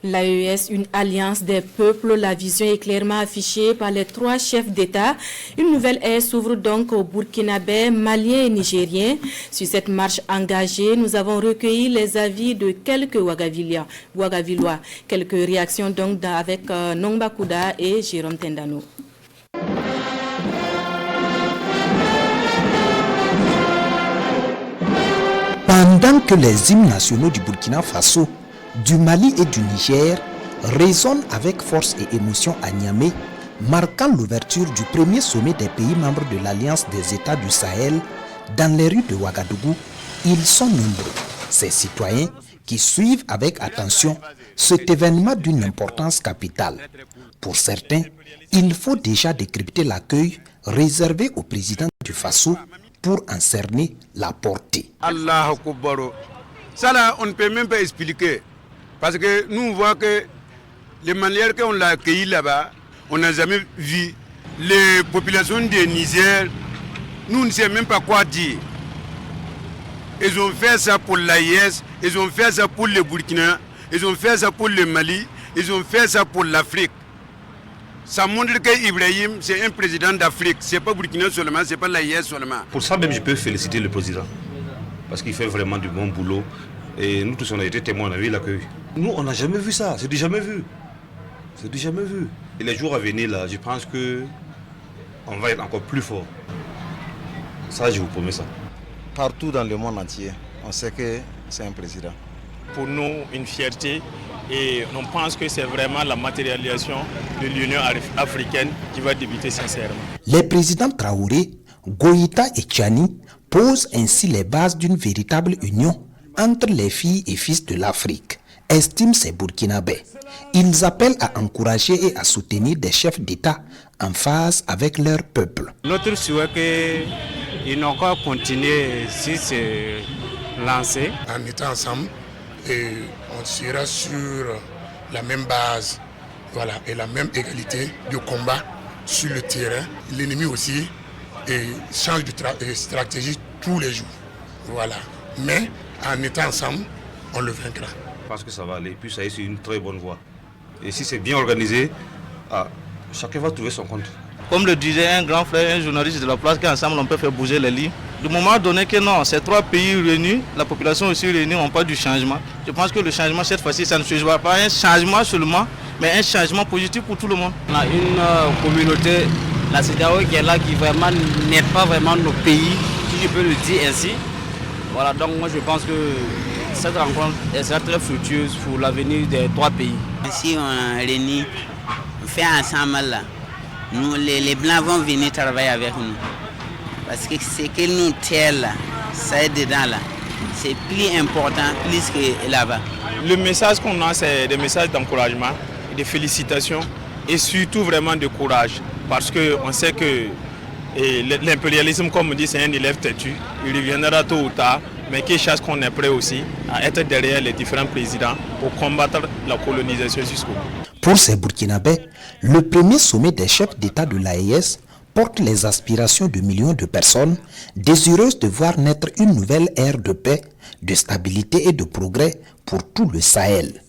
L'AES, une alliance des peuples, la vision est clairement affichée par les 3 chefs d'État. Une nouvelle ère s'ouvre donc aux Burkinabés, Maliens et Nigériens. Sur cette marche engagée, nous avons recueilli les avis de quelques Ouagavillois. Quelques réactions donc avec Nongba Kouda et Jérôme Tendano. Pendant que les hymnes nationaux du Burkina Faso, du Mali et du Niger résonnent avec force et émotion à Niamey, marquant l'ouverture du premier sommet des pays membres de l'Alliance des États du Sahel, dans les rues de Ouagadougou, ils sont nombreux, ces citoyens qui suivent avec attention cet événement d'une importance capitale. Pour certains, il faut déjà décrypter l'accueil réservé au président du Faso pour en cerner la portée. Allah Akbar. Ça là, on ne peut même pas expliquer. Parce que nous on voit que les manières qu'on l'a accueilli là-bas, on n'a jamais vu. Les populations du Niger, nous ne savons même pas quoi dire. Ils ont fait ça pour l'AIS, ils ont fait ça pour le Burkina, ils ont fait ça pour le Mali, ils ont fait ça pour l'Afrique. Ça montre qu'Ibrahim, c'est un président d'Afrique. Ce n'est pas Burkina seulement, ce n'est pas l'AIS seulement. Pour ça même, je peux féliciter le président. Parce qu'il fait vraiment du bon boulot. Et nous tous, on a été témoins, on a vu l'accueil. Nous, on n'a jamais vu ça. C'est du jamais vu. C'est du jamais vu. Et les jours à venir, là, je pense qu'on va être encore plus fort. Ça, je vous promets ça. Partout dans le monde entier, on sait que c'est un président. Pour nous, une fierté. Et on pense que c'est vraiment la matérialisation de l'Union africaine qui va débuter sincèrement. Les présidents Traoré, Goïta et Tchani posent ainsi les bases d'une véritable union entre les filles et fils de l'Afrique, estiment ces Burkinabés. Ils appellent à encourager et à soutenir des chefs d'État en phase avec leur peuple. Notre souhait est qu'ils n'ont qu'à continuer si c'est lancé. En étant ensemble, et on sera sur la même base, voilà, et la même égalité de combat sur le terrain. L'ennemi aussi change de stratégie tous les jours, voilà. Mais en étant ensemble, on le vaincra. Je pense que ça va aller, puis ça est sur une très bonne voie. Et si c'est bien organisé, chacun va trouver son compte. Comme le disait un grand frère, un journaliste de la place, qu'ensemble on peut faire bouger les lignes. Du moment donné que non, ces 3 pays réunis, la population aussi réunie, on parle du changement. Je pense que le changement cette fois-ci, ça ne sera pas un changement seulement, mais un changement positif pour tout le monde. On a une communauté, la CEDEAO qui est là, qui vraiment n'est pas vraiment nos pays, si je peux le dire ainsi. Voilà, donc moi je pense que cette rencontre sera très fructueuse pour l'avenir des 3 pays. Si on réunit, on fait ensemble là. Nous, les Blancs vont venir travailler avec nous. Parce que ce que nous tient là, ça est dedans là. C'est plus important, plus que là-bas. Le message qu'on a, c'est des messages d'encouragement, de félicitations et surtout vraiment de courage. Parce qu'on sait que l'impérialisme, comme on dit, c'est un élève têtu. Il reviendra tôt ou tard, mais qu'il cherche qu'on est prêt aussi à être derrière les différents présidents pour combattre la colonisation jusqu'au bout. Pour ces Burkinabés, le premier sommet des chefs d'État de l'AES porte les aspirations de millions de personnes désireuses de voir naître une nouvelle ère de paix, de stabilité et de progrès pour tout le Sahel.